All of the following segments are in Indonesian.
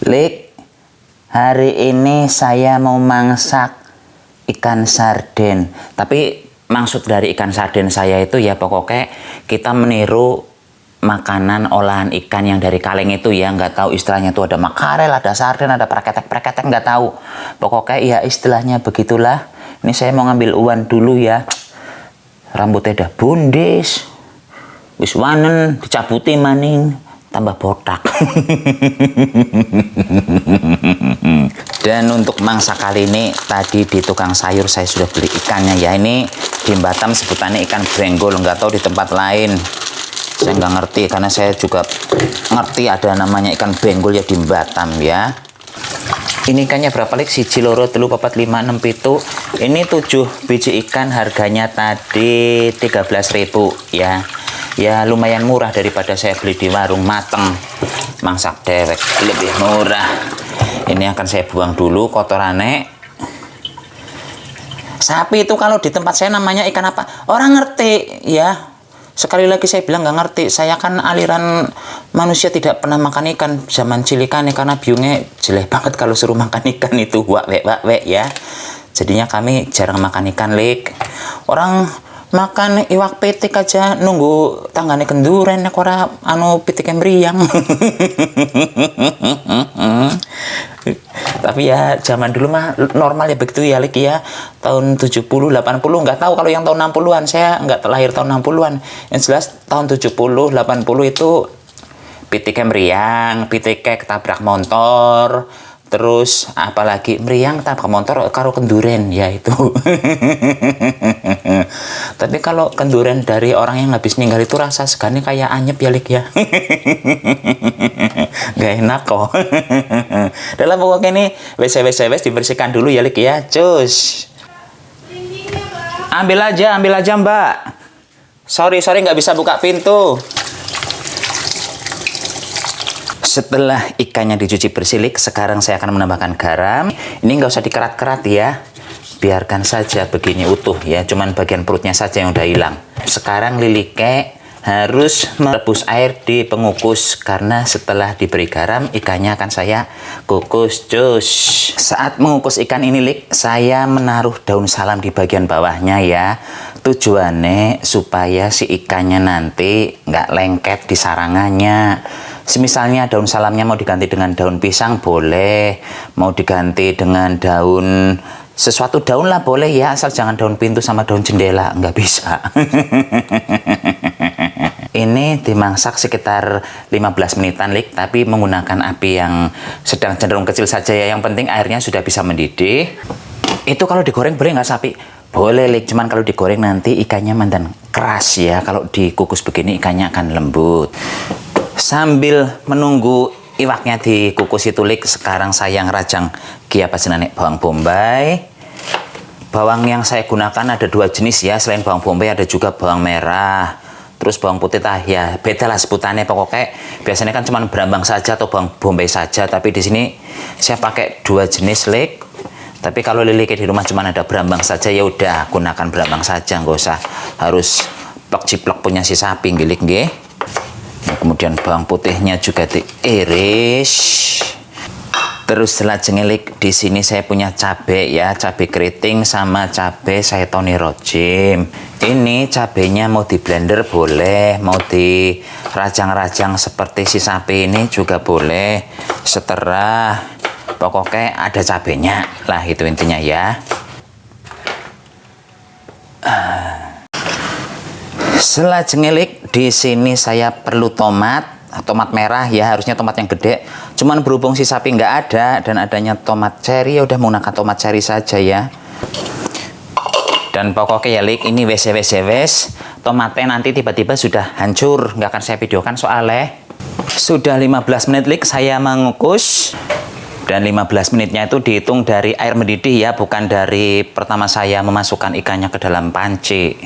Lik, hari ini saya mau masak ikan sarden. Tapi maksud dari ikan sarden saya itu ya pokoknya kita meniru makanan olahan ikan yang dari kaleng itu ya. Nggak tahu istilahnya tuh ada makarel, ada sarden, ada preketek-preketek, nggak tahu. Pokoknya ya istilahnya begitulah. Ini saya mau ngambil uan dulu ya. Rambutnya udah bundis. Wis wanen dicabuti maning. Tambah botak. Dan untuk mangsa kali ini tadi di tukang sayur saya sudah beli ikannya ya. Ini di Batam sebutannya ikan brenggol, nggak tahu di tempat lain. Saya nggak ngerti karena saya juga ngerti ada namanya ikan brenggol ya di Batam ya. Ini ikannya berapa lik? Siji loro telu papat lima enam pitu. Ini 7 biji ikan harganya tadi 13.000 ya. Ya lumayan murah daripada saya beli di warung mateng. Mangsak dewek lebih murah. Ini akan saya buang dulu kotorannya. Sapi itu kalau di tempat saya namanya ikan apa? Orang ngerti ya. Sekali lagi saya bilang nggak ngerti. Saya kan aliran manusia tidak pernah makan ikan zaman cilikane karena biungnya jelek banget kalau suruh makan ikan itu wak wek ya. Jadinya kami jarang makan ikan lik. Orang makan iwak pitik aja nunggu tanggane kenduren nek ora pitik mriyang. Tapi ya zaman dulu mah normal ya begitu ya lik ya. Tahun 70 80 nggak tahu kalau yang tahun 60-an, saya nggak lahir tahun 60-an. Yang jelas tahun 70 80 itu pitiknya mriyang, pitiknya ketabrak motor. Terus apalagi mriyang tabrak motor karo kenduren ya itu. Tapi kalau kenduren dari orang yang habis meninggal itu rasa segarnya kayak anyep ya lik ya. Gak enak kok. Dalam pokoknya ini wes dibersihkan dulu ya lik ya. Cus. Ambil aja mbak. Sorry nggak bisa buka pintu. Setelah ikannya dicuci bersih lik, sekarang saya akan menambahkan garam. Ini nggak usah dikerat-kerat ya. Biarkan saja begini utuh ya, cuman bagian perutnya saja yang udah hilang. Sekarang Lilike harus merebus air di pengukus karena setelah diberi garam ikannya akan saya kukus cus. Saat mengukus ikan ini lik, saya menaruh daun salam di bagian bawahnya ya. Tujuannya supaya si ikannya nanti nggak lengket di sarangannya. Misalnya daun salamnya mau diganti dengan daun pisang boleh, mau diganti dengan daun sesuatu daun lah boleh ya, asal jangan daun pintu sama daun jendela, nggak bisa. Ini dimasak sekitar 15 menitan lik, tapi menggunakan api yang sedang cenderung kecil saja ya. Yang penting airnya sudah bisa mendidih. Itu kalau digoreng boleh nggak sapi? Boleh lik, cuman kalau digoreng nanti ikannya mandan keras ya. Kalau dikukus begini ikannya akan lembut. Sambil menunggu iwaknya dikukus itu lik, sekarang saya ngerajang apa jenenge bawang bombay. Bawang yang saya gunakan ada 2 jenis ya, selain bawang bombay ada juga bawang merah. Terus bawang putih ya beda lah sebutannya, pokoknya biasanya kan cuma berambang saja atau bawang bombay saja, tapi di sini saya pakai 2 jenis lik. Tapi kalau Lilike di rumah cuma ada berambang saja ya udah gunakan berambang saja, nggak usah harus plek-ciplek punya si sapi gilik nggih. Nah, kemudian bawang putihnya juga diiris. Terus selanjutnya lik, di sini saya punya cabai ya, cabai keriting sama cabai saytoni rojim. Ini cabainya mau di blender boleh, mau dirajang-rajang seperti si sapi ini juga boleh. Seterah, pokoknya ada cabainya lah, itu intinya ya. Selanjutnya lik, di sini saya perlu tomat merah ya, harusnya tomat yang gede. Cuman berhubung si sapi nggak ada dan adanya tomat cherry, ya udah menggunakan tomat cherry saja ya. Dan pokoknya ya lik, ini wes tomatnya nanti tiba-tiba sudah hancur, nggak akan saya videokan soalnya sudah 15 menit lik saya mengukus. Dan 15 menitnya itu dihitung dari air mendidih ya, bukan dari pertama saya memasukkan ikannya ke dalam panci.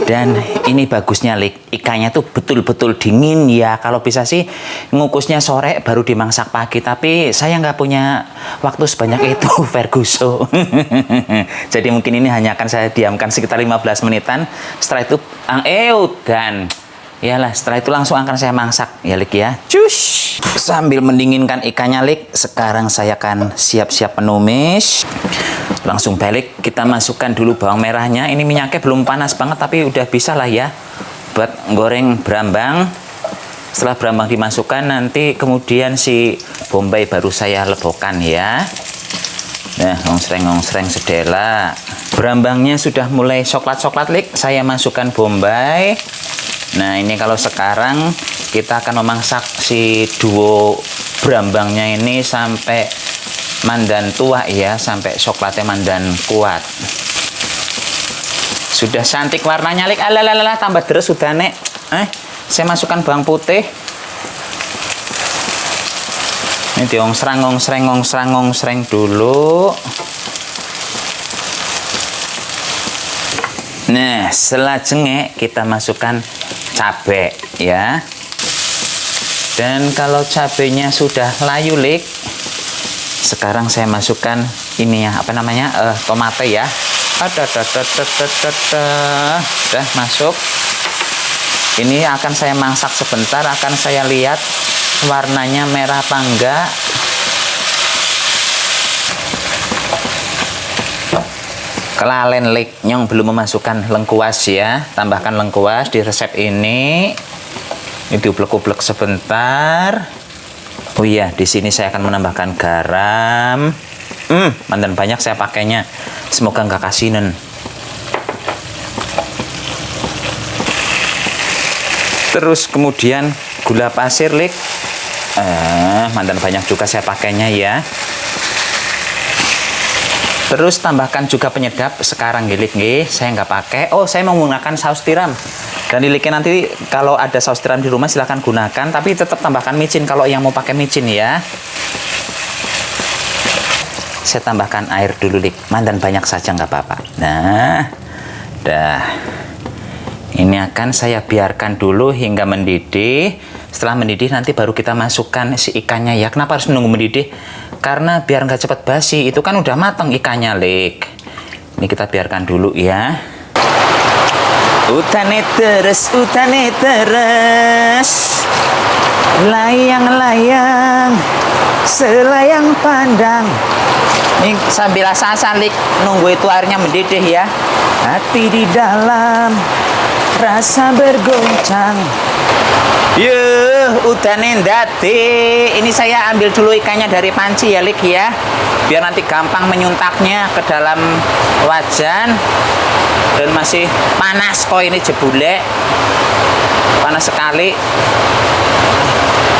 Dan ini bagusnya lik, ikannya tuh betul-betul dingin ya. Kalau bisa sih ngukusnya sore baru dimangsak pagi, tapi saya nggak punya waktu sebanyak itu, Ferguso. Jadi mungkin ini hanya akan saya diamkan sekitar 15 menitan. Setelah itu dan Iyalah, setelah itu langsung akan saya masak ya Lik ya. Cus. Sambil mendinginkan ikannya Lik, sekarang saya akan siap-siap menumis. Langsung balik, kita masukkan dulu bawang merahnya. Ini minyaknya belum panas banget tapi udah bisa lah ya buat goreng brambang. Setelah brambang dimasukkan, nanti kemudian si bombay baru saya lebokan ya. Nah, ngongsreng sedela. Brambangnya sudah mulai coklat-coklat Lik, saya masukkan bombay. Nah, ini kalau sekarang kita akan memasak si duo brambangnya ini sampai mandan tua ya, sampai coklatnya mandan kuat. Sudah cantik warnanya Lik. Alalala, tambah deres sudah Nek. Saya masukkan bawang putih. Ini ngongsreng dulu. Nah, selanjutnya kita masukkan cabai ya. Dan kalau cabenya sudah layu Lik, sekarang saya masukkan ini ya, apa namanya, tomat ya. Sudah masuk. Ini akan saya masak sebentar, akan saya lihat warnanya merah apa enggak. Kelalen Lik, Nyong belum memasukkan lengkuas ya. Tambahkan lengkuas di resep ini. Ini diublek-ublek sebentar. Oh iya, di sini saya akan menambahkan garam. Mandan banyak saya pakainya. Semoga nggak kasinen. Terus kemudian gula pasir Lik. Mandan banyak juga saya pakainya ya. Terus tambahkan juga penyedap sekarang Lik nggih. Saya nggak pakai. Oh, saya menggunakan saus tiram. Dan Liknya nanti kalau ada saus tiram di rumah silahkan gunakan, tapi tetap tambahkan micin kalau yang mau pakai micin ya. Saya tambahkan air dulu Lik. Mandan banyak saja nggak apa-apa. Nah, dah. Ini akan saya biarkan dulu hingga mendidih. Setelah mendidih nanti baru kita masukkan si ikannya ya. Kenapa harus menunggu mendidih? Karena biar nggak cepat basi. Itu kan udah matang ikannya Lik. Ini kita biarkan dulu ya. Utane terus, layang-layang, selayang pandang. Ini sambil asal-asal Lik, nunggu itu airnya mendidih ya. Hati di dalam rasa bergoncang. Udane ndati. Ini saya ambil dulu ikannya dari panci ya Lik ya. Biar nanti gampang menyuntaknya ke dalam wajan. Dan masih panas kok ini jebule. Panas sekali.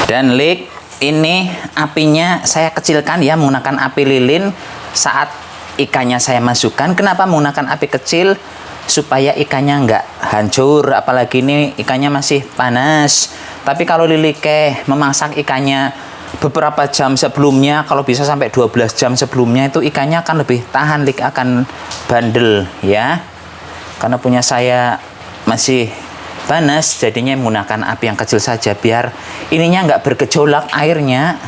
Dan Lik, ini apinya saya kecilkan ya, menggunakan api lilin saat ikannya saya masukkan. Kenapa menggunakan api kecil? Supaya ikannya nggak hancur, apalagi ini ikannya masih panas. Tapi kalau Lilike memasak ikannya beberapa jam sebelumnya, kalau bisa sampai 12 jam sebelumnya, itu ikannya akan lebih tahan Lik, akan bandel ya. Karena punya saya masih panas, jadinya menggunakan api yang kecil saja biar ininya nggak bergejolak airnya.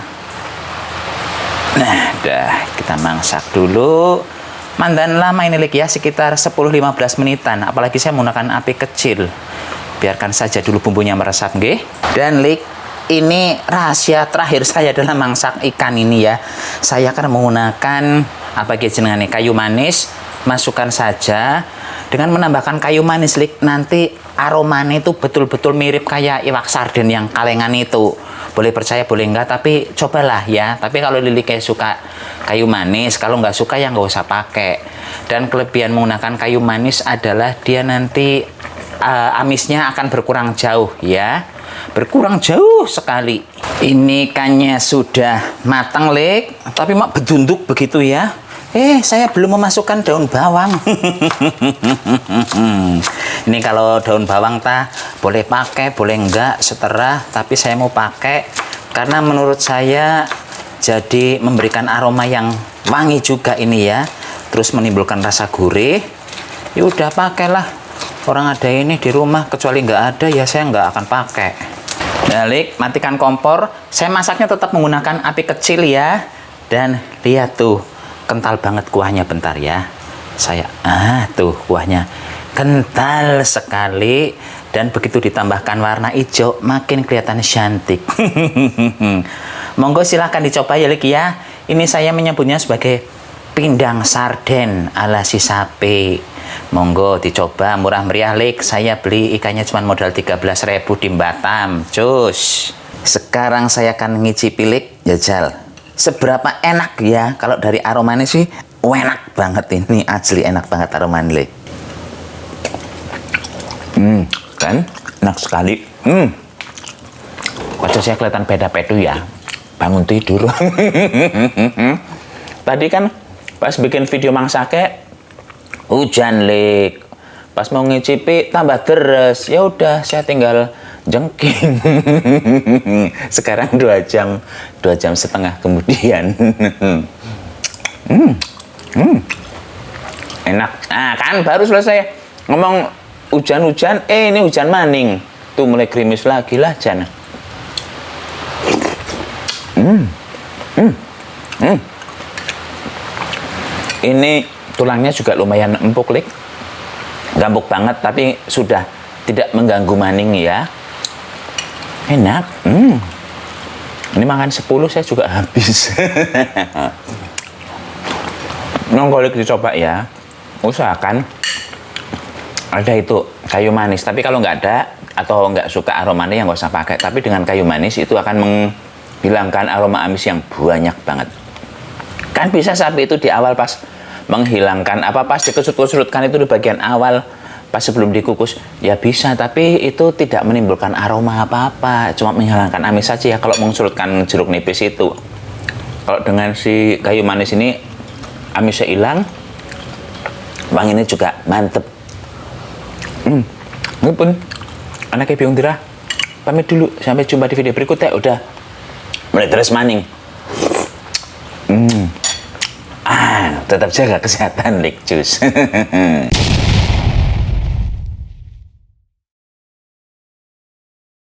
Nah, dah kita masak dulu. Mandan lama ini Lik ya, sekitar 10-15 menitan. Apalagi saya menggunakan api kecil. Biarkan saja dulu bumbunya meresap nggih. Dan Lik, ini rahasia terakhir saya dalam masak ikan ini ya. Saya akan menggunakan apa jenengane, kayu manis. Masukkan saja. Dengan menambahkan kayu manis Lik, nanti aromanya itu betul-betul mirip kayak iwak sarden yang kalengan itu. Boleh percaya boleh enggak, tapi cobalah ya. Tapi kalau Lili kayak suka kayu manis, kalau nggak suka ya nggak usah pakai. Dan kelebihan menggunakan kayu manis adalah dia nanti amisnya akan berkurang jauh ya. Berkurang jauh sekali. Ini ikannya sudah matang Lik, tapi mak bedunduk begitu ya. Saya belum memasukkan daun bawang. Ini kalau daun bawang boleh pakai, boleh enggak, seterah. Tapi saya mau pakai karena menurut saya jadi memberikan aroma yang wangi juga ini ya. Terus menimbulkan rasa gurih. Ya udah pakailah. Orang ada ini di rumah, kecuali nggak ada ya saya nggak akan pakai. Balik, matikan kompor. Saya masaknya tetap menggunakan api kecil ya. Dan lihat tuh. Kental banget kuahnya, bentar ya. Saya tuh kuahnya kental sekali. Dan begitu ditambahkan warna hijau, makin kelihatan cantik. Monggo silahkan dicoba ya, Lik ya. Ini saya menyebutnya sebagai pindang sarden ala si sapi. Monggo dicoba, murah meriah, Lik. Saya beli ikannya cuma modal 13.000 di Batam. Cus. Sekarang saya akan ngicipi, Lik, jajal. Seberapa enak ya, kalau dari aromanya sih enak banget ini, asli enak banget aromanya, Lik. Kan enak sekali. Wajah saya kelihatan beda-beda ya, bangun tidur. Tadi kan pas bikin video mangsake hujan, Lik. Pas mau ngicipi tambah deres. Ya udah, saya tinggal jengking. Sekarang 2 jam setengah kemudian. Enak. Nah kan baru selesai ngomong hujan-hujan, ini hujan maning. Tuh mulai gerimis lagi lah, Jan. Ini tulangnya juga lumayan empuk, Lik. Gak empuk banget, tapi sudah tidak mengganggu maning ya. Enak. Ini makan 10 saya juga habis. Nongol, Lik, dicoba ya. Usahakan ada itu kayu manis, tapi kalau nggak ada atau nggak suka aromanya yang nggak usah pakai. Tapi dengan kayu manis itu akan menghilangkan aroma amis yang banyak banget. Kan bisa sapi itu di awal pas menghilangkan pas dikusut-kusutkan itu di bagian awal pas sebelum dikukus ya bisa, tapi itu tidak menimbulkan aroma apa-apa, cuma menghilangkan amis saja ya kalau mengusurutkan jeruk nipis itu. Kalau dengan si kayu manis ini amisnya hilang, wanginya juga mantep. Ini pun anaknya Biung Dira pamit dulu, sampai jumpa di video berikutnya. Udah mulai terus maning. Tetap jaga kesehatan, Lik, cus.